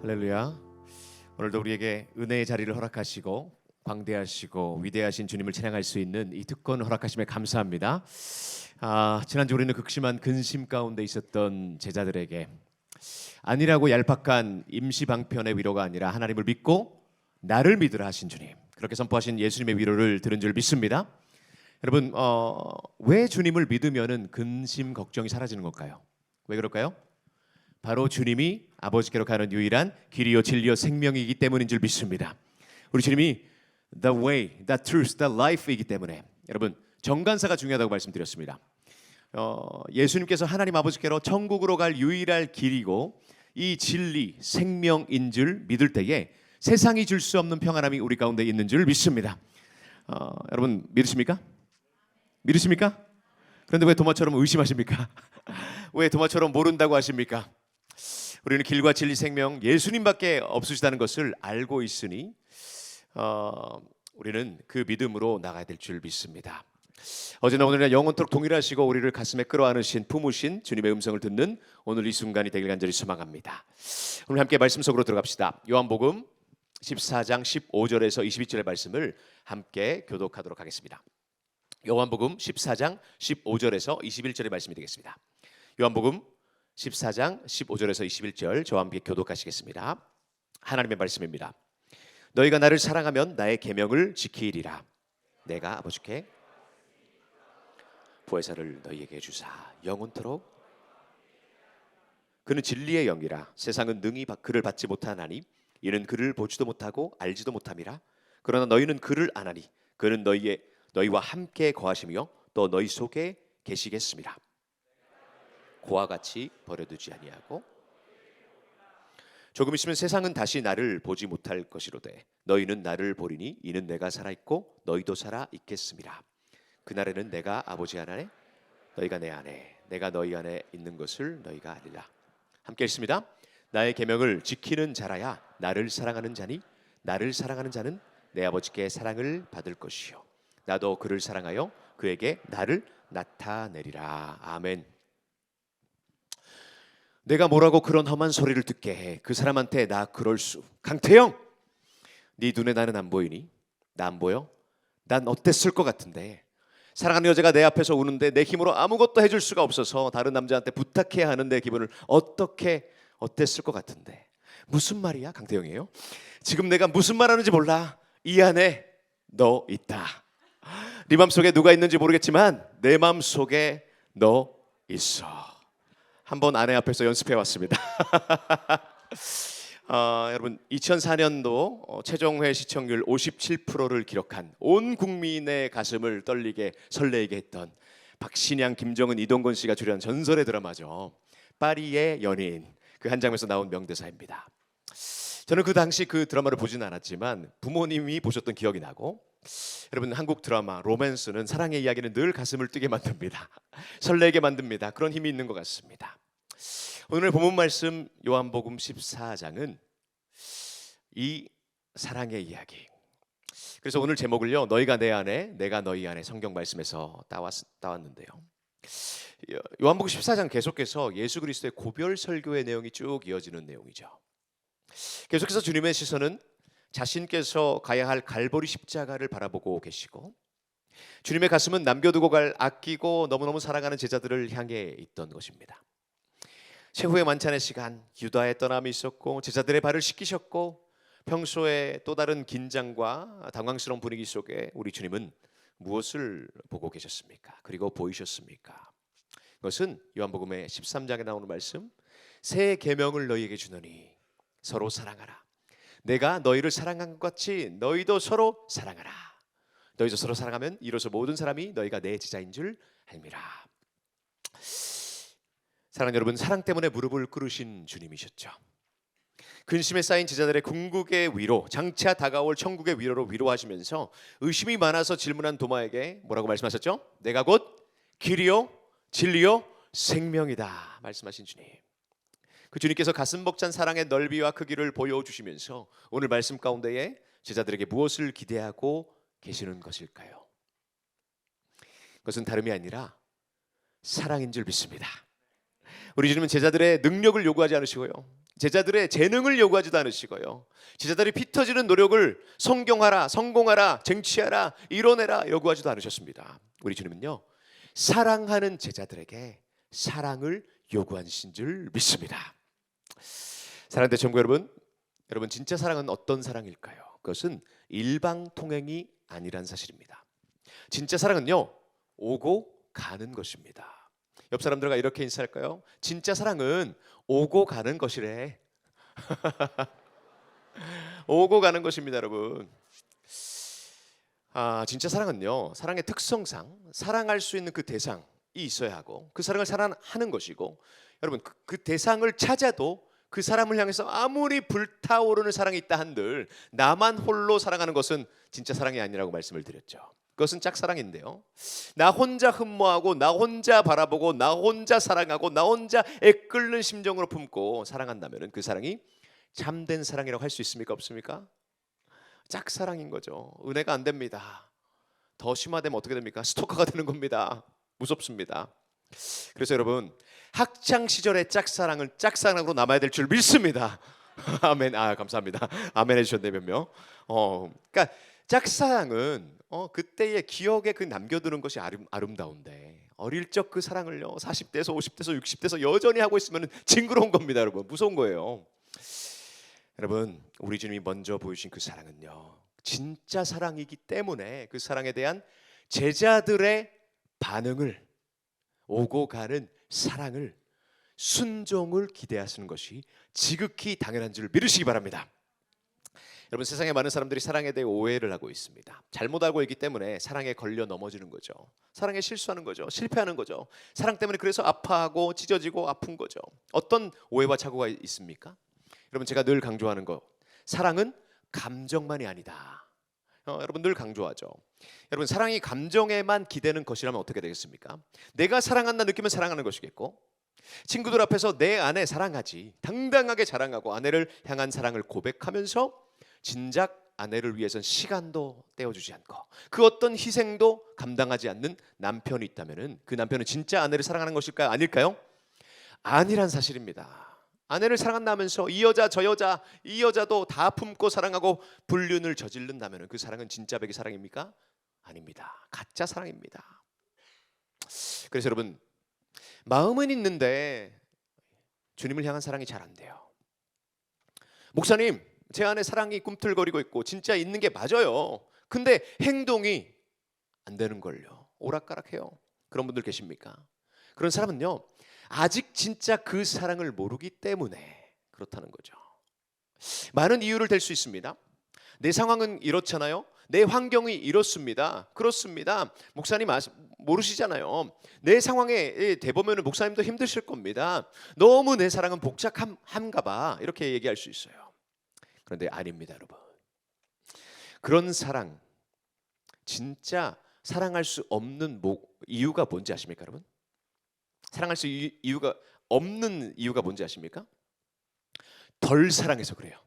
할렐루야. 오늘도 우리에게 은혜의 자리를 허락하시고 광대하시고 위대하신 주님을 찬양할 수 있는 이 특권 허락하심에 감사합니다. 지난주 우리는 극심한 근심 가운데 있었던 제자들에게 안일하고 얄팍한 임시방편의 위로가 아니라 하나님을 믿고 나를 믿으라 하신 주님, 그렇게 선포하신 예수님의 위로를 들은 줄 믿습니다. 여러분, 왜 주님을 믿으면은 근심 걱정이 사라지는 걸까요? 왜 그럴까요? 바로 주님이 아버지께로 가는 유일한 길이요 진리요 생명이기 때문인 줄 믿습니다. 우리 주님이 the way, the truth, the life이기 때문에 여러분 정간사가 중요하다고 말씀드렸습니다. 예수님께서 하나님 아버지께로 천국으로 갈 유일한 길이고 이 진리, 생명인 줄 믿을 때에 세상이 줄 수 없는 평안함이 우리 가운데 있는 줄 믿습니다. 여러분 믿으십니까? 믿으십니까? 그런데 왜 도마처럼 의심하십니까? 왜 도마처럼 모른다고 하십니까? 우리는 길과 진리 생명 예수님밖에 없으시다는 것을 알고 있으니 우리는 그 믿음으로 나가야 될 줄 믿습니다. 어제나 오늘이나 영원토록 동일하시고 우리를 가슴에 끌어안으신 품으신 주님의 음성을 듣는 오늘 이 순간이 되길 간절히 소망합니다. 오늘 함께 말씀 속으로 들어갑시다. 요한복음 14장 15절에서 21절의 말씀을 함께 교독하도록 하겠습니다. 요한복음 14장 15절에서 21절의 말씀이 되겠습니다. 요한복음 14장 15절에서 21절 저와 함께 교독하시겠습니다. 하나님의 말씀입니다. 너희가 나를 사랑하면 나의 계명을 지키리라. 내가 아버지께 보혜사를 너희에게 주사 영원토록 그는 진리의 영이라. 세상은 능히 그를 받지 못하나니 이는 그를 보지도 못하고 알지도 못함이라. 그러나 너희는 그를 아나니 그는 너희와 함께 거하시며 또 너희 속에 계시겠습니다. 고와 같이 버려두지 아니하고 조금 있으면 세상은 다시 나를 보지 못할 것이로되 너희는 나를 보리니 이는 내가 살아있고 너희도 살아있겠습니다. 그날에는 내가 아버지 안에 너희가 내 안에 내가 너희 안에 있는 것을 너희가 알리라. 함께 읽습니다. 나의 계명을 지키는 자라야 나를 사랑하는 자니 나를 사랑하는 자는 내 아버지께 사랑을 받을 것이요 나도 그를 사랑하여 그에게 나를 나타내리라. 아멘. 내가 뭐라고 그런 험한 소리를 듣게 해. 그 사람한테 나 그럴 수. 강태영, 네 눈에 나는 안 보이니? 나 안 보여? 난 어땠을 것 같은데. 사랑하는 여자가 내 앞에서 우는데 내 힘으로 아무것도 해줄 수가 없어서 다른 남자한테 부탁해야 하는 내 기분을 어땠을 것 같은데. 무슨 말이야? 강태영이에요. 지금 내가 무슨 말하는지 몰라. 이 안에 너 있다. 네 맘속에 누가 있는지 모르겠지만 내 맘속에 너 있어. 한번 아내 앞에서 연습해 왔습니다. 여러분 2004년도 최종회 시청률 57%를 기록한 온 국민의 가슴을 떨리게 설레게 했던 박신양, 김정은, 이동건 씨가 출연한 전설의 드라마죠. 파리의 연인, 그 한 장면에서 나온 명대사입니다. 저는 그 당시 그 드라마를 보지는 않았지만 부모님이 보셨던 기억이 나고, 여러분 한국 드라마 로맨스는 사랑의 이야기는 늘 가슴을 뛰게 만듭니다. 설레게 만듭니다. 그런 힘이 있는 것 같습니다. 오늘 본문 말씀 요한복음 14장은 이 사랑의 이야기. 그래서 오늘 제목을요, 너희가 내 안에 내가 너희 안에 성경 말씀에서 따왔는데요. 요한복음 14장 계속해서 예수 그리스도의 고별 설교의 내용이 쭉 이어지는 내용이죠. 계속해서 주님의 시선은 자신께서 가야 할 갈보리 십자가를 바라보고 계시고, 주님의 가슴은 남겨두고 갈 아끼고 너무너무 사랑하는 제자들을 향해 있던 것입니다. 최후의 만찬의 시간, 유다의 떠남이 있었고 제자들의 발을 씻기셨고, 평소에 또 다른 긴장과 당황스러운 분위기 속에 우리 주님은 무엇을 보고 계셨습니까? 그리고 보이셨습니까? 그것은 요한복음의 13장에 나오는 말씀, 새 계명을 너희에게 주노니 서로 사랑하라. 내가 너희를 사랑한 것 같이 너희도 서로 사랑하라. 너희도 서로 사랑하면 이로써 모든 사람이 너희가 내 제자인 줄 알미라. 사랑하는 여러분, 사랑 때문에 무릎을 꿇으신 주님이셨죠. 근심에 쌓인 제자들의 궁극의 위로, 장차 다가올 천국의 위로로 위로하시면서 의심이 많아서 질문한 도마에게 뭐라고 말씀하셨죠? 내가 곧 길이요 진리요 생명이다 말씀하신 주님. 그 주님께서 가슴 벅찬 사랑의 넓이와 크기를 보여주시면서 오늘 말씀 가운데에 제자들에게 무엇을 기대하고 계시는 것일까요? 그것은 다름이 아니라 사랑인 줄 믿습니다. 우리 주님은 제자들의 능력을 요구하지 않으시고요, 제자들의 재능을 요구하지도 않으시고요. 제자들이 피 터지는 노력을 성공하라, 쟁취하라, 이뤄내라 요구하지도 않으셨습니다. 우리 주님은요, 사랑하는 제자들에게 사랑을 요구하신 줄 믿습니다. 사랑하는 전국 여러분, 진짜 사랑은 어떤 사랑일까요? 그것은 일방통행이 아니란 사실입니다. 진짜 사랑은요, 오고 가는 것입니다. 옆 사람들과 이렇게 인사할까요? 진짜 사랑은 오고 가는 것이래. 오고 가는 것입니다, 여러분. 진짜 사랑은요, 사랑의 특성상 사랑할 수 있는 그 대상이 있어야 하고 그 사랑을 사랑하는 것이고, 여러분 그 대상을 찾아도 그 사람을 향해서 아무리 불타오르는 사랑이 있다 한들 나만 홀로 사랑하는 것은 진짜 사랑이 아니라고 말씀을 드렸죠. 그것은 짝사랑인데요, 나 혼자 흠모하고 나 혼자 바라보고 나 혼자 사랑하고 나 혼자 애끓는 심정으로 품고 사랑한다면 그 사랑이 참된 사랑이라고 할 수 있습니까? 없습니까? 짝사랑인 거죠. 은혜가 안 됩니다. 더 심화되면 어떻게 됩니까? 스토커가 되는 겁니다. 무섭습니다. 그래서 여러분, 학창 시절의 짝사랑은 짝사랑으로 남아야 될 줄 믿습니다. 아멘. 감사합니다. 아멘 해주셨네 몇 명. 그러니까 짝사랑은 그때의 기억에 그 남겨두는 것이 아름다운데, 어릴 적 그 사랑을요 40대에서 50대에서 60대에서 여전히 하고 있으면 징그러운 겁니다, 여러분. 무서운 거예요. 여러분, 우리 주님이 먼저 보여주신 그 사랑은요, 진짜 사랑이기 때문에 그 사랑에 대한 제자들의 반응을, 오고 가는 사랑을, 순종을 기대하시는 것이 지극히 당연한 줄 믿으시기 바랍니다. 여러분, 세상에 많은 사람들이 사랑에 대해 오해를 하고 있습니다. 잘못 알고 있기 때문에 사랑에 걸려 넘어지는 거죠. 사랑에 실수하는 거죠. 실패하는 거죠. 사랑 때문에 그래서 아파하고 찢어지고 아픈 거죠. 어떤 오해와 착오가 있습니까? 여러분, 제가 늘 강조하는 것, 사랑은 감정만이 아니다. 여러분 늘 강조하죠. 여러분, 사랑이 감정에만 기대는 것이라면 어떻게 되겠습니까? 내가 사랑한다 느끼면 사랑하는 것이겠고, 친구들 앞에서 내 아내 사랑하지 당당하게 자랑하고 아내를 향한 사랑을 고백하면서 진작 아내를 위해선 시간도 떼어주지 않고 그 어떤 희생도 감당하지 않는 남편이 있다면 그 남편은 진짜 아내를 사랑하는 것일까요? 아닐까요? 아니란 사실입니다. 아내를 사랑한다면서 이 여자 저 여자 이 여자도 다 품고 사랑하고 불륜을 저지른다면 그 사랑은 진짜 백의 사랑입니까? 아닙니다. 가짜 사랑입니다. 그래서 여러분, 마음은 있는데 주님을 향한 사랑이 잘 안 돼요. 목사님, 제 안에 사랑이 꿈틀거리고 있고 진짜 있는 게 맞아요. 근데 행동이 안 되는 걸요. 오락가락해요. 그런 분들 계십니까? 그런 사람은요, 아직 진짜 그 사랑을 모르기 때문에 그렇다는 거죠. 많은 이유를 댈 수 있습니다. 내 상황은 이렇잖아요. 내 환경이 이렇습니다. 그렇습니다. 목사님 모르시잖아요. 내 상황에 대보면 목사님도 힘드실 겁니다. 너무 내 사랑은 복잡한가 봐. 이렇게 얘기할 수 있어요. 그런데 아닙니다, 여러분. 그런 사랑, 진짜 사랑할 수 없는 이유가 뭔지 아십니까, 여러분? 사랑할 수 이유가 없는 이유가 뭔지 아십니까? 덜 사랑해서 그래요.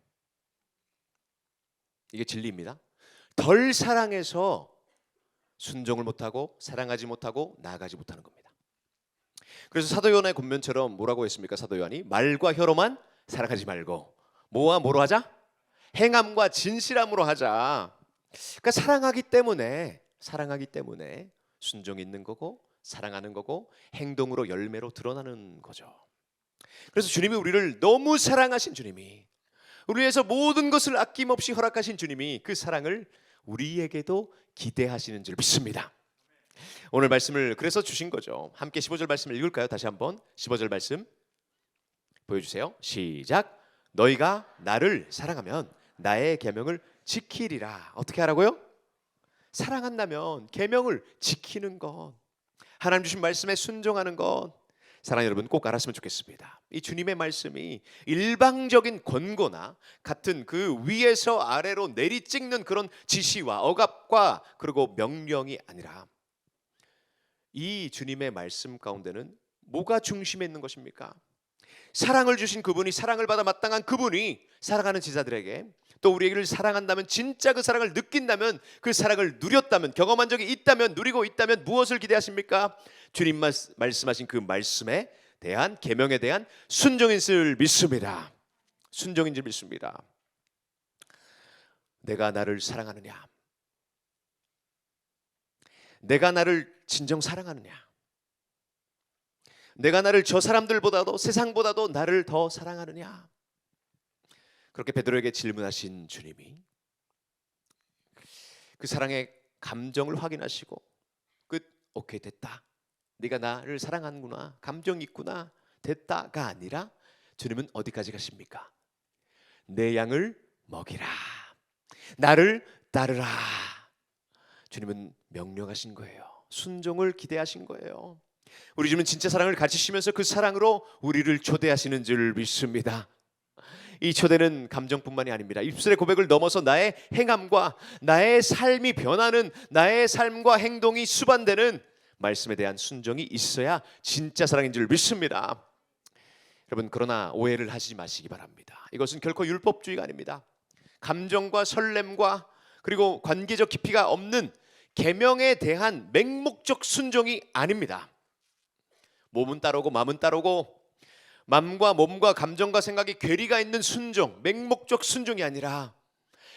이게 진리입니다. 덜 사랑해서 순종을 못하고 사랑하지 못하고 나아가지 못하는 겁니다. 그래서 사도 요한의 권면처럼 뭐라고 했습니까? 사도 요한이 말과 혀로만 사랑하지 말고 뭐와 뭐로 하자? 행함과 진실함으로 하자. 그러니까 사랑하기 때문에 순종이 있는 거고 사랑하는 거고 행동으로 열매로 드러나는 거죠. 그래서 주님이 우리를 너무 사랑하신 주님이, 우리 위해서 모든 것을 아낌없이 허락하신 주님이 그 사랑을 우리에게도 기대하시는 줄 믿습니다. 오늘 말씀을 그래서 주신 거죠. 함께 15절 말씀을 읽을까요? 다시 한번 15절 말씀 보여주세요. 시작. 너희가 나를 사랑하면 나의 계명을 지키리라. 어떻게 하라고요? 사랑한다면 계명을 지키는 것, 하나님 주신 말씀에 순종하는 것. 사랑하는 여러분, 꼭 알았으면 좋겠습니다. 이 주님의 말씀이 일방적인 권고나 같은 그 위에서 아래로 내리찍는 그런 지시와 억압과 그리고 명령이 아니라, 이 주님의 말씀 가운데는 뭐가 중심에 있는 것입니까? 사랑을 주신 그분이, 사랑을 받아 마땅한 그분이 사랑하는 제자들에게, 또 우리를 사랑한다면, 진짜 그 사랑을 느낀다면, 그 사랑을 누렸다면, 경험한 적이 있다면, 누리고 있다면 무엇을 기대하십니까? 주님 말씀하신 그 말씀에 대한, 계명에 대한 순종인 줄 믿습니다. 순종인 줄 믿습니다. 내가 나를 사랑하느냐? 내가 나를 진정 사랑하느냐? 내가 나를 저 사람들보다도 세상보다도 나를 더 사랑하느냐? 그렇게 베드로에게 질문하신 주님이 그 사랑의 감정을 확인하시고 오케이 됐다. 네가 나를 사랑하는구나. 감정이 있구나. 됐다가 아니라 주님은 어디까지 가십니까? 내 양을 먹이라. 나를 따르라. 주님은 명령하신 거예요. 순종을 기대하신 거예요. 우리 주님은 진짜 사랑을 가지시면서 그 사랑으로 우리를 초대하시는 줄 믿습니다. 이 초대는 감정뿐만이 아닙니다. 입술의 고백을 넘어서 나의 행함과 나의 삶이 변하는, 나의 삶과 행동이 수반되는 말씀에 대한 순종이 있어야 진짜 사랑인 줄 믿습니다. 여러분, 그러나 오해를 하지 마시기 바랍니다. 이것은 결코 율법주의가 아닙니다. 감정과 설렘과 그리고 관계적 깊이가 없는 계명에 대한 맹목적 순종이 아닙니다. 몸은 따르고 마음은 따르고 마음과 몸과 감정과 생각이 괴리가 있는 순종, 맹목적 순종이 아니라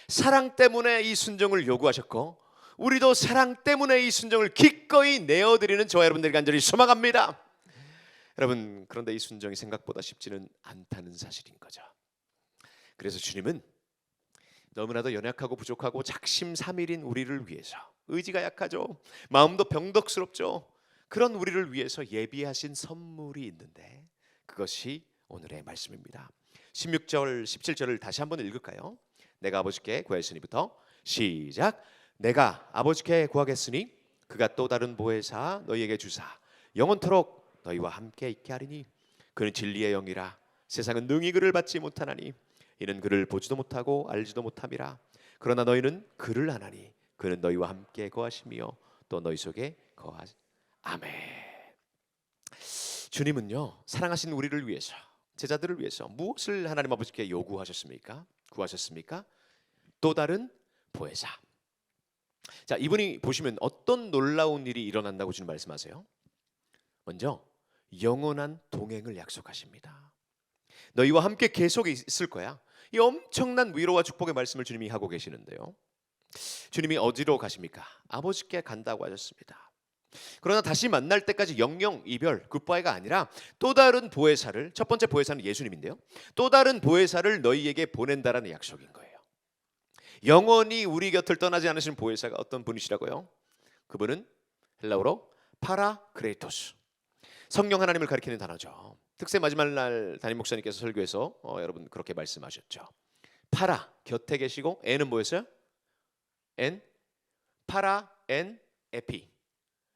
사랑 때문에 이 순종을 요구하셨고 우리도 사랑 때문에 이 순종을 기꺼이 내어드리는 저와 여러분들이 간절히 소망합니다. 여러분, 그런데 이 순종이 생각보다 쉽지는 않다는 사실인 거죠. 그래서 주님은 너무나도 연약하고 부족하고 작심삼일인 우리를 위해서, 의지가 약하죠, 마음도 병덕스럽죠, 그런 우리를 위해서 예비하신 선물이 있는데 그것이 오늘의 말씀입니다. 16절 17절을 다시 한번 읽을까요? 내가 아버지께 구하였으니부터 시작. 내가 아버지께 구하겠으니 그가 또 다른 보혜사 너희에게 주사 영원토록 너희와 함께 있게 하리니 그는 진리의 영이라. 세상은 능히 그를 받지 못하나니 이는 그를 보지도 못하고 알지도 못함이라. 그러나 너희는 그를 아나니 그는 너희와 함께 거하시며 또 너희 속에 거하시. 아멘. 주님은요, 사랑하신 우리를 위해서, 제자들을 위해서 무엇을 하나님 아버지께 요구하셨습니까? 구하셨습니까? 또 다른 보혜사. 자, 이분이 보시면 어떤 놀라운 일이 일어난다고 주님 말씀하세요? 먼저 영원한 동행을 약속하십니다. 너희와 함께 계속 있을 거야. 이 엄청난 위로와 축복의 말씀을 주님이 하고 계시는데요, 주님이 어디로 가십니까? 아버지께 간다고 하셨습니다. 그러나 다시 만날 때까지 영영 이별, 굿바이가 아니라 또 다른 보혜사를, 첫 번째 보혜사는 예수님인데요, 또 다른 보혜사를 너희에게 보낸다라는 약속인 거예요. 영원히 우리 곁을 떠나지 않으신 보혜사가 어떤 분이시라고요? 그분은 헬라어로 파라크레이토스, 성령 하나님을 가리키는 단어죠. 특세 마지막 날 담임 목사님께서 설교에서 여러분 그렇게 말씀하셨죠. 파라, 곁에 계시고, 엔은 뭐였어요? 엔, 파라, 엔, 에피.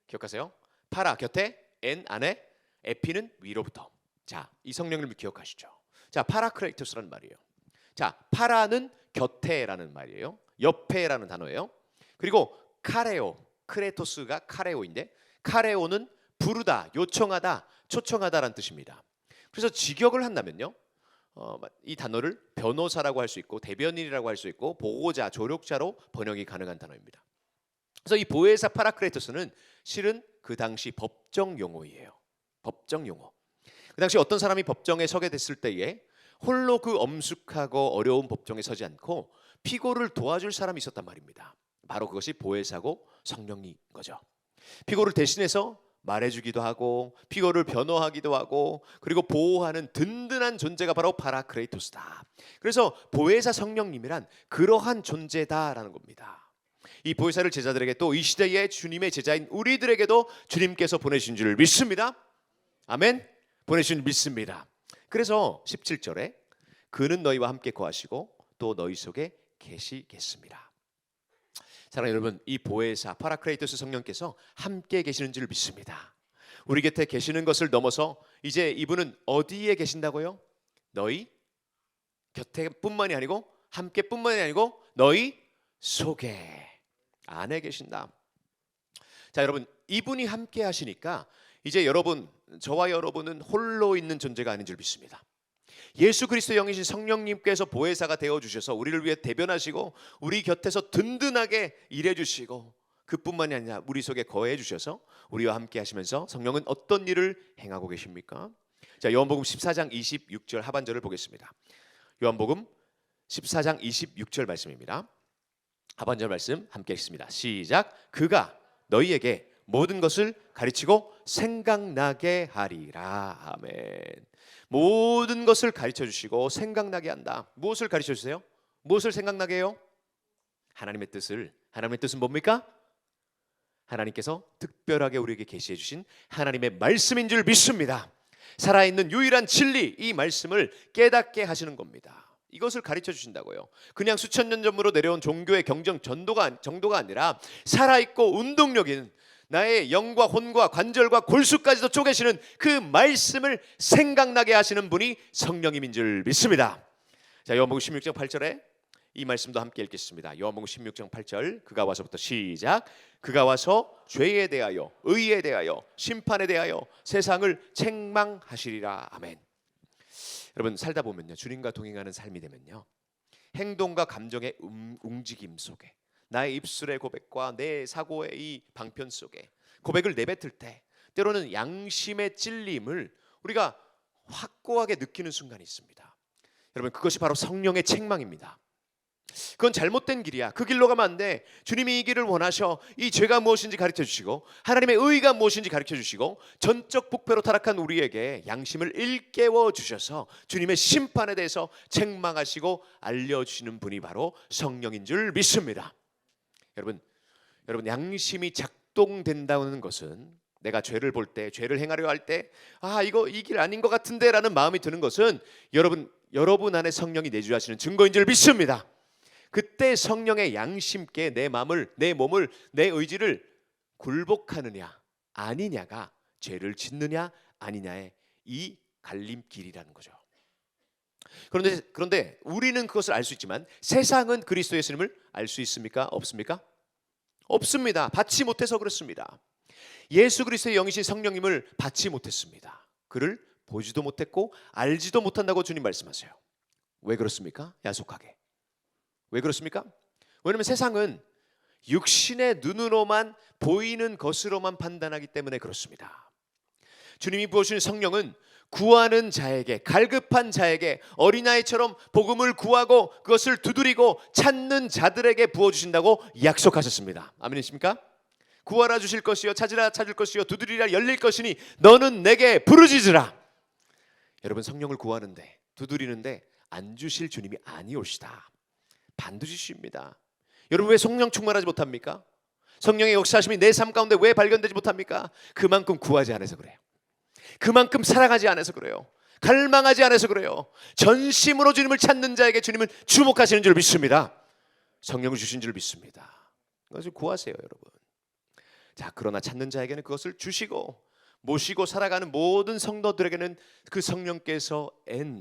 기억하세요? 파라 곁에, 엔 안에, 에피는 위로부터. 자, 이 성령님을 기억하시죠. 자, 파라크레이토스라는 말이에요. 자, 파라는 곁에라는 말이에요. 옆에라는 단어예요. 그리고 카레오, 크레토스가 카레오인데 카레오는 부르다, 요청하다, 초청하다라는 뜻입니다. 그래서 직역을 한다면요, 이 단어를 변호사라고 할 수 있고 대변인이라고 할 수 있고 보호자, 조력자로 번역이 가능한 단어입니다. 그래서 이 보혜사 파라크레토스는 실은 그 당시 법정 용어예요. 법정 용어. 그 당시 어떤 사람이 법정에 서게 됐을 때에 홀로 그 엄숙하고 어려운 법정에 서지 않고 피고를 도와줄 사람이 있었단 말입니다. 바로 그것이 보혜사고 성령인 거죠. 피고를 대신해서 말해주기도 하고 피고를 변호하기도 하고 그리고 보호하는 든든한 존재가 바로 파라크레이토스다. 그래서 보혜사 성령님이란 그러한 존재다라는 겁니다. 이 보혜사를 제자들에게, 또 이 시대의 주님의 제자인 우리들에게도 주님께서 보내신 줄 믿습니다. 아멘. 보내신 줄 믿습니다. 그래서 17절에 그는 너희와 함께 거하시고 또 너희 속에 계시겠습니다. 사랑하는 여러분, 이 보혜사 파라크레이토스 성령께서 함께 계시는 줄 믿습니다. 우리 곁에 계시는 것을 넘어서 이제 이분은 어디에 계신다고요? 너희 곁에 뿐만이 아니고 함께 뿐만이 아니고 너희 속에, 안에 계신다. 자, 여러분, 이분이 함께 하시니까 이제 여러분, 저와 여러분은 홀로 있는 존재가 아닌 줄 믿습니다. 예수 그리스도의 영이신 성령님께서 보혜사가 되어주셔서 우리를 위해 대변하시고 우리 곁에서 든든하게 일해주시고 그뿐만이 아니라 우리 속에 거해주셔서 우리와 함께 하시면서 성령은 어떤 일을 행하고 계십니까? 자, 요한복음 14장 26절 하반절을 보겠습니다. 요한복음 14장 26절 말씀입니다. 하반절 말씀 함께 읽습니다. 시작. 그가 너희에게 모든 것을 가르치고 생각나게 하리라. 아멘. 모든 것을 가르쳐 주시고 생각나게 한다. 무엇을 가르쳐 주세요? 무엇을 생각나게 해요? 하나님의 뜻을. 하나님의 뜻은 뭡니까? 하나님께서 특별하게 우리에게 계시해 주신 하나님의 말씀인 줄 믿습니다. 살아있는 유일한 진리, 이 말씀을 깨닫게 하시는 겁니다. 이것을 가르쳐 주신다고요. 그냥 수천 년 전으로 내려온 종교의 경정 정도가 아니라 살아있고 운동력인 나의 영과 혼과 관절과 골수까지도 쪼개시는 그 말씀을 생각나게 하시는 분이 성령님인 줄 믿습니다. 자, 요한복음 16장 8절에 이 말씀도 함께 읽겠습니다. 요한복음 16장 8절, 그가 와서부터 시작. 그가 와서 죄에 대하여, 의에 대하여, 심판에 대하여 세상을 책망하시리라. 아멘. 여러분, 살다 보면요, 주님과 동행하는 삶이 되면요, 행동과 감정의 움직임 속에, 나의 입술의 고백과 내 사고의 이 방편 속에 고백을 내뱉을 때 때로는 양심의 찔림을 우리가 확고하게 느끼는 순간이 있습니다. 여러분, 그것이 바로 성령의 책망입니다. 그건 잘못된 길이야. 그 길로 가면 안 돼. 주님이 이 길을 원하셔. 이 죄가 무엇인지 가르쳐 주시고 하나님의 의가 무엇인지 가르쳐 주시고 전적 부패로 타락한 우리에게 양심을 일깨워 주셔서 주님의 심판에 대해서 책망하시고 알려주시는 분이 바로 성령인 줄 믿습니다. 여러분 양심이 작동된다는 것은 내가 죄를 볼 때, 죄를 행하려 할 때 이거 이 길 아닌 것 같은데 라는 마음이 드는 것은 여러분 안에 성령이 내주하시는 증거인 줄 믿습니다. 그때 성령의 양심께 내 마음을, 내 몸을, 내 의지를 굴복하느냐 아니냐가 죄를 짓느냐 아니냐의 이 갈림길이라는 거죠. 그런데 우리는 그것을 알 수 있지만 세상은 그리스도 예수님을 알 수 있습니까? 없습니까? 없습니다. 받지 못해서 그렇습니다. 예수 그리스도의 영이신 성령님을 받지 못했습니다. 그를 보지도 못했고 알지도 못한다고 주님 말씀하세요. 왜 그렇습니까? 야속하게. 왜 그렇습니까? 왜냐하면 세상은 육신의 눈으로만 보이는 것으로만 판단하기 때문에 그렇습니다. 주님이 부어주신 성령은 구하는 자에게, 갈급한 자에게, 어린아이처럼 복음을 구하고 그것을 두드리고 찾는 자들에게 부어주신다고 약속하셨습니다. 아멘이십니까? 구하라 주실 것이요, 찾으라 찾을 것이요, 두드리라 열릴 것이니 너는 내게 부르짖으라. 여러분, 성령을 구하는데, 두드리는데 안 주실 주님이 아니오시다. 반드시 주십니다. 여러분, 왜 성령 충만하지 못합니까? 성령의 역사하심이 내 삶 가운데 왜 발견되지 못합니까? 그만큼 구하지 않아서 그래요. 그만큼 사랑하지 않아서 그래요. 갈망하지 않아서 그래요. 전심으로 주님을 찾는 자에게 주님은 주목하시는 줄 믿습니다. 성령을 주신 줄 믿습니다. 그것을 구하세요, 여러분. 자, 그러나 찾는 자에게는 그것을 주시고 모시고 살아가는 모든 성도들에게는 그 성령께서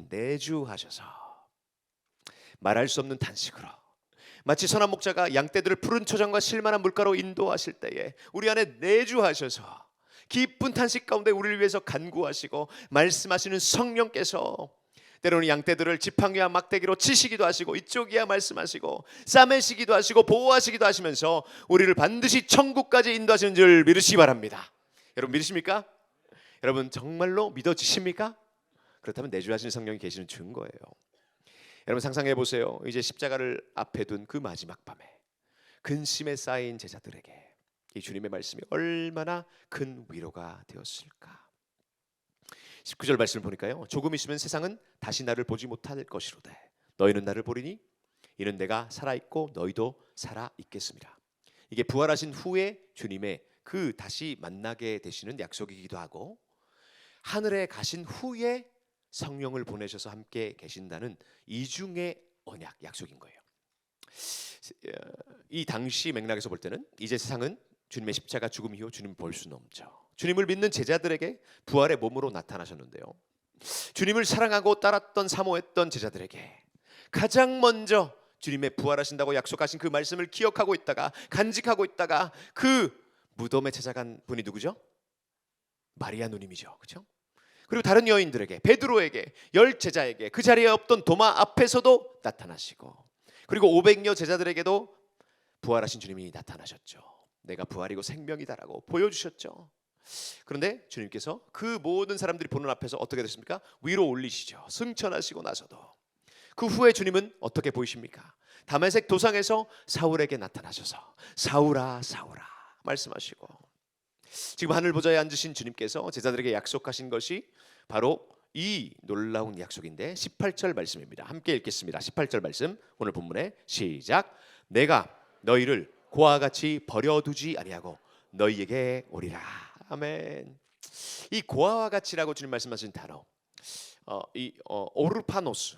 내주하셔서 말할 수 없는 탄식으로, 마치 선한 목자가 양떼들을 푸른 초장과 실만한 물가로 인도하실 때에 우리 안에 내주하셔서 깊은 탄식 가운데 우리를 위해서 간구하시고 말씀하시는 성령께서 때로는 양떼들을 지팡이와 막대기로 치시기도 하시고 이쪽이야 말씀하시고 싸매시기도 하시고 보호하시기도 하시면서 우리를 반드시 천국까지 인도하시는 줄 믿으시기 바랍니다. 여러분, 믿으십니까? 여러분, 정말로 믿어지십니까? 그렇다면 내주하시는 성령이 계시는 증거예요. 여러분, 상상해 보세요. 이제 십자가를 앞에 둔 그 마지막 밤에 근심에 쌓인 제자들에게 이 주님의 말씀이 얼마나 큰 위로가 되었을까. 19절 말씀을 보니까요, 조금 있으면 세상은 다시 나를 보지 못할 것이로되 너희는 나를 보리니 이는 내가 살아있고 너희도 살아있겠습니다. 이게 부활하신 후에 주님의 그 다시 만나게 되시는 약속이기도 하고 하늘에 가신 후에 성령을 보내셔서 함께 계신다는 이중의 언약, 약속인 거예요. 이 당시 맥락에서 볼 때는 이제 세상은 주님의 십자가 죽음 이후 주님을 볼 수는 없죠. 주님을 믿는 제자들에게 부활의 몸으로 나타나셨는데요, 주님을 사랑하고 따랐던 사모했던 제자들에게 가장 먼저 주님의 부활하신다고 약속하신 그 말씀을 기억하고 있다가 간직하고 있다가 그 무덤에 찾아간 분이 누구죠? 마리아 누님이죠. 그렇죠? 그리고 다른 여인들에게, 베드로에게, 열 제자에게, 그 자리에 없던 도마 앞에서도 나타나시고, 그리고 500여 제자들에게도 부활하신 주님이 나타나셨죠. 내가 부활이고 생명이다라고 보여주셨죠. 그런데 주님께서 그 모든 사람들이 보는 앞에서 어떻게 됐습니까? 위로 올리시죠. 승천하시고 나서도 그 후에 주님은 어떻게 보이십니까? 다메섹 도상에서 사울에게 나타나셔서 사울아 사울아 말씀하시고, 지금 하늘 보좌에 앉으신 주님께서 제자들에게 약속하신 것이 바로 이 놀라운 약속인데 18절 말씀입니다. 함께 읽겠습니다. 18절 말씀 오늘 본문에 시작. 내가 너희를 고아와 같이 버려두지 아니하고 너희에게 오리라. 아멘. 이 고아와 같이라고 주님 말씀하신 단어, 오르파노스,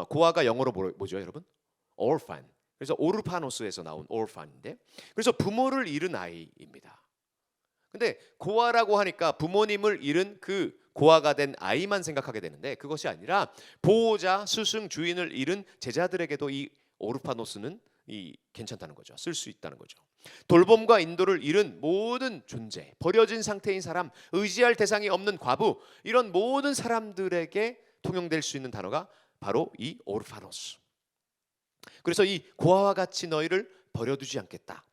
고아가 영어로 뭐죠 여러분? orphan. 그래서 오르파노스에서 나온 orphan인데, 그래서 부모를 잃은 아이입니다. 근데 고아라고 하니까 부모님을 잃은 그 고아가 된 아이만 생각하게 되는데, 그것이 아니라 보호자, 스승, 주인을 잃은 제자들에게도 이 오르파노스는 괜찮다는 거죠. 쓸 수 있다는 거죠. 돌봄과 인도를 잃은 모든 존재, 버려진 상태인 사람, 의지할 대상이 없는 과부, 이런 모든 사람들에게 통용될 수 있는 단어가 바로 이 오르파노스. 그래서 이 고아와 같이 너희를 버려두지 않겠다.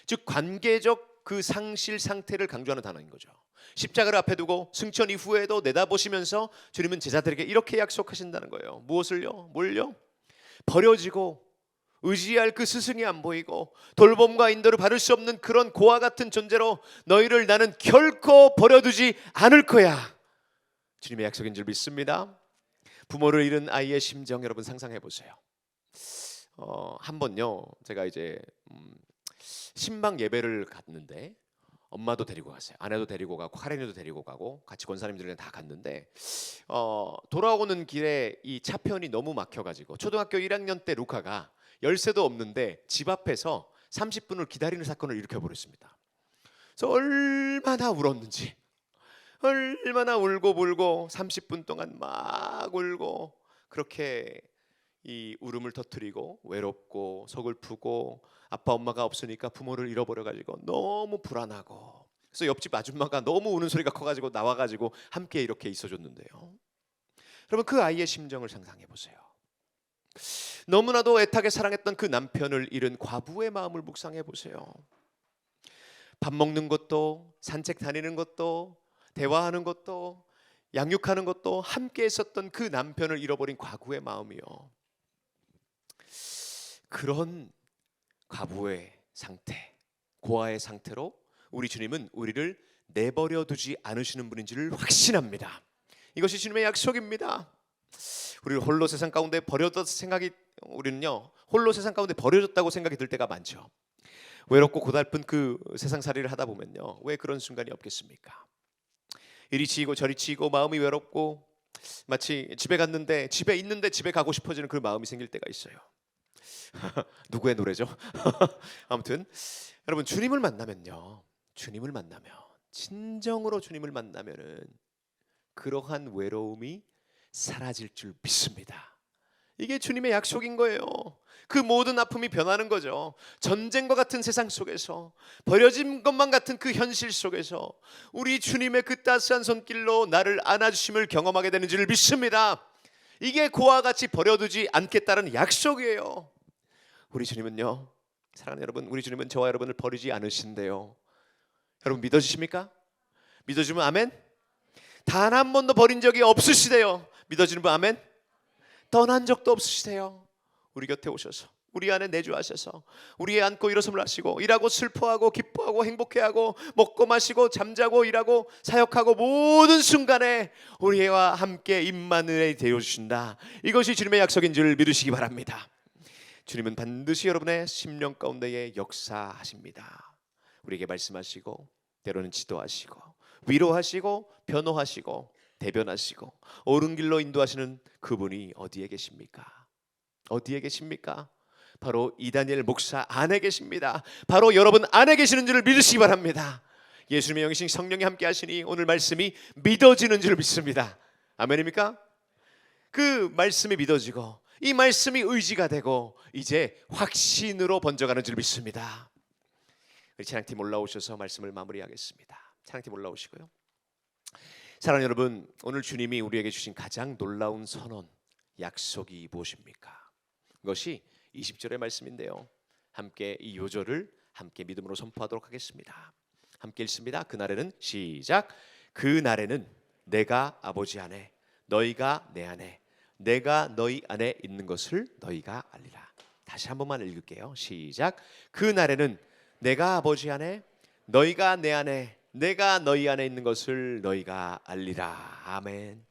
즉 관계적 그 상실 상태를 강조하는 단어인 거죠. 십자가를 앞에 두고 승천 이후에도 내다보시면서 주님은 제자들에게 이렇게 약속하신다는 거예요. 무엇을요? 뭘요? 버려지고 의지할 그 스승이 안 보이고 돌봄과 인도를 받을 수 없는 그런 고아 같은 존재로 너희를 나는 결코 버려두지 않을 거야. 주님의 약속인 줄 믿습니다. 부모를 잃은 아이의 심정 여러분 상상해 보세요. 한 번요 제가 이제 신방 예배를 갔는데, 엄마도 데리고 갔어요. 아내도 데리고 가고 카레니도 데리고 가고 같이 권사님들이랑 다 갔는데, 돌아오는 길에 이 차편이 너무 막혀가지고 초등학교 1학년 때 루카가 열쇠도 없는데 집 앞에서 30분을 기다리는 사건을 일으켜버렸습니다. 그래서 얼마나 울었는지, 얼마나 울고 불고 30분 동안 막 울고, 그렇게 이 울음을 터뜨리고 외롭고 서글프고 아빠 엄마가 없으니까 부모를 잃어버려가지고 너무 불안하고, 그래서 옆집 아줌마가 너무 우는 소리가 커가지고 나와가지고 함께 이렇게 있어줬는데요. 여러분 그 아이의 심정을 상상해 보세요. 너무나도 애타게 사랑했던 그 남편을 잃은 과부의 마음을 묵상해 보세요. 밥 먹는 것도, 산책 다니는 것도, 대화하는 것도, 양육하는 것도 함께 했었던 그 남편을 잃어버린 과부의 마음이요. 그런 과부의 상태, 고아의 상태로 우리 주님은 우리를 내버려 두지 않으시는 분인지를 확신합니다. 이것이 주님의 약속입니다. 우리를 홀로 세상 가운데 버려졌 생각이, 우리는요 홀로 세상 가운데 버려졌다고 생각이 들 때가 많죠. 외롭고 고달픈 그 세상살이를 하다 보면요, 왜 그런 순간이 없겠습니까? 이리 치이고 저리 치이고 마음이 외롭고, 마치 집에 갔는데 집에 있는데 집에 가고 싶어지는 그 마음이 생길 때가 있어요. 누구의 노래죠? 아무튼 여러분 주님을 만나면요, 주님을 만나면, 진정으로 주님을 만나면은 그러한 외로움이 사라질 줄 믿습니다. 이게 주님의 약속인 거예요. 그 모든 아픔이 변하는 거죠. 전쟁과 같은 세상 속에서, 버려진 것만 같은 그 현실 속에서 우리 주님의 그 따스한 손길로 나를 안아주심을 경험하게 되는 줄 믿습니다. 이게 고아와 같이 버려두지 않겠다는 약속이에요. 우리 주님은요, 사랑하는 여러분, 우리 주님은 저와 여러분을 버리지 않으신대요. 여러분 믿어지십니까? 믿어주면 아멘. 단 한 번도 버린 적이 없으시대요. 믿어지는 분 아멘. 떠난 적도 없으시대요. 우리 곁에 오셔서 우리 안에 내주하셔서 우리의 안고 일어섬을 하시고, 일하고 슬퍼하고 기뻐하고 행복해하고 먹고 마시고 잠자고 일하고 사역하고 모든 순간에 우리와 함께 임마누엘이 되어주신다. 이것이 주님의 약속인 줄 믿으시기 바랍니다. 주님은 반드시 여러분의 심령 가운데에 역사하십니다. 우리에게 말씀하시고 때로는 지도하시고 위로하시고 변호하시고 대변하시고 옳은 길로 인도하시는 그분이 어디에 계십니까? 어디에 계십니까? 바로 이다니엘 목사 안에 계십니다. 바로 여러분 안에 계시는 줄을 믿으시기 바랍니다. 예수님의 영이신 성령이 함께 하시니 오늘 말씀이 믿어지는 줄 믿습니다. 아멘입니까? 그 말씀이 믿어지고 이 말씀이 의지가 되고 이제 확신으로 번져가는 줄 믿습니다. 우리 찬양팀 올라오셔서 말씀을 마무리하겠습니다. 찬양팀 올라오시고요. 사랑하는 여러분, 오늘 주님이 우리에게 주신 가장 놀라운 선언, 약속이 무엇입니까? 그것이 20절의 말씀인데요, 함께 이 요절을 함께 믿음으로 선포하도록 하겠습니다. 함께 읽습니다. 그날에는 시작. 그날에는 내가 아버지 안에 너희가 내 안에 내가 너희 안에 있는 것을 너희가 알리라. 다시 한 번만 읽을게요. 시작. 그 날에는 내가 아버지 안에, 너희가 내 안에, 내가 너희 안에 있는 것을 너희가 알리라. 아멘.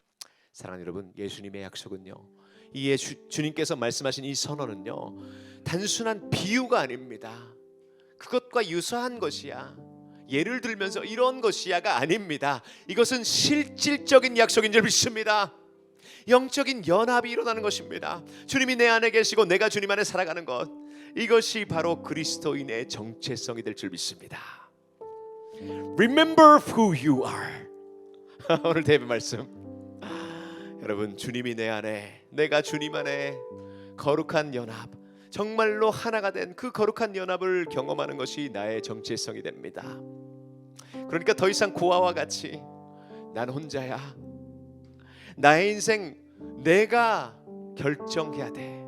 사랑하는 여러분, 예수님의 약속은요, 이 주님께서 말씀하신 이 선언은요, 단순한 비유가 아닙니다. 그것과 유사한 것이야, 예를 들면서 이런 것이야가 아닙니다. 이것은 실질적인 약속인 줄 믿습니다. 영적인 연합이 일어나는 것입니다. 주님이 내 안에 계시고 내가 주님 안에 살아가는 것, 이것이 바로 그리스도인의 정체성이 될 줄 믿습니다. Remember who you are. 오늘 대배 말씀, 여러분, 주님이 내 안에, 내가 주님 안에 거룩한 연합, 정말로 하나가 된 그 거룩한 연합을 경험하는 것이 나의 정체성이 됩니다. 그러니까 더 이상 고아와 같이 난 혼자야, 나의 인생 내가 결정해야 돼,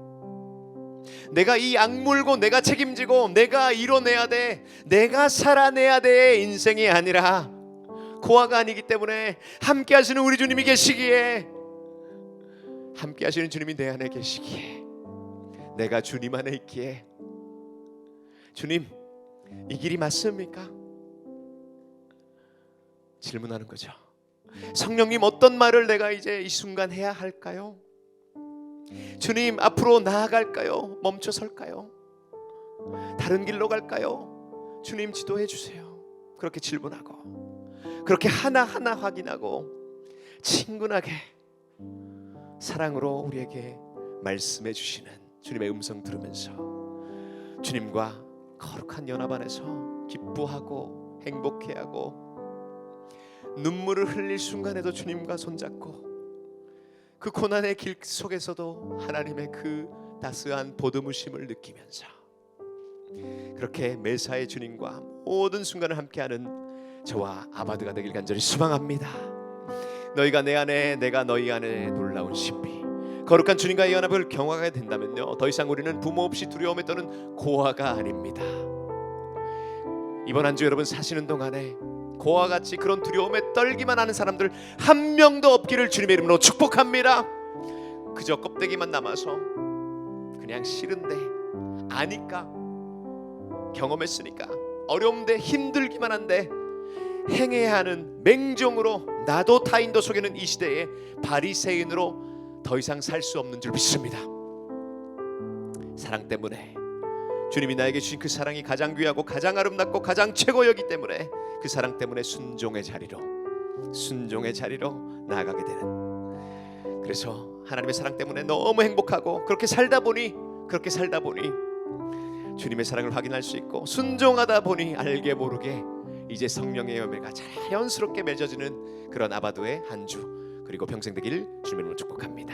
내가 이 악물고 내가 책임지고 내가 이뤄내야 돼, 내가 살아내야 돼 인생이 아니라, 고아가 아니기 때문에 함께 하시는 우리 주님이 계시기에, 함께 하시는 주님이 내 안에 계시기에, 내가 주님 안에 있기에, 주님, 이 길이 맞습니까? 질문하는 거죠. 성령님, 어떤 말을 내가 이제 이 순간 해야 할까요? 주님, 앞으로 나아갈까요? 멈춰설까요? 다른 길로 갈까요? 주님, 지도해 주세요. 그렇게 질문하고, 그렇게 하나하나 확인하고, 친근하게 사랑으로 우리에게 말씀해 주시는 주님의 음성 들으면서 주님과 거룩한 연합 안에서 기뻐하고 행복해하고, 눈물을 흘릴 순간에도 주님과 손잡고, 그 고난의 길 속에서도 하나님의 그 따스한 보듬으심을 느끼면서, 그렇게 매사의 주님과 모든 순간을 함께하는 저와 아바드가 되길 간절히 소망합니다. 너희가 내 안에, 내가 너희 안에 놀라운 신비, 거룩한 주님과의 연합을 경험하게 된다면요, 더 이상 우리는 부모 없이 두려움에 떠는 고아가 아닙니다. 이번 한 주 여러분 사시는 동안에 고아와 같이 그런 두려움에 떨기만 하는 사람들 한 명도 없기를 주님의 이름으로 축복합니다. 그저 껍데기만 남아서 그냥 싫은데, 아니까, 경험했으니까, 어려운데, 힘들기만 한데 행해야 하는 맹종으로, 나도 타인도 속이는 이 시대에 바리새인으로 더 이상 살 수 없는 줄 믿습니다. 사랑 때문에, 주님이 나에게 주신 그 사랑이 가장 귀하고 가장 아름답고 가장 최고였기 때문에, 그 사랑 때문에 순종의 자리로 나아가게 되는, 그래서 하나님의 사랑 때문에 너무 행복하고, 그렇게 살다 보니 주님의 사랑을 확인할 수 있고, 순종하다 보니 알게 모르게 이제 성령의 열매가 자연스럽게 맺어지는 그런 아바도의 한 주, 그리고 평생 되기를 주님으로 축복합니다.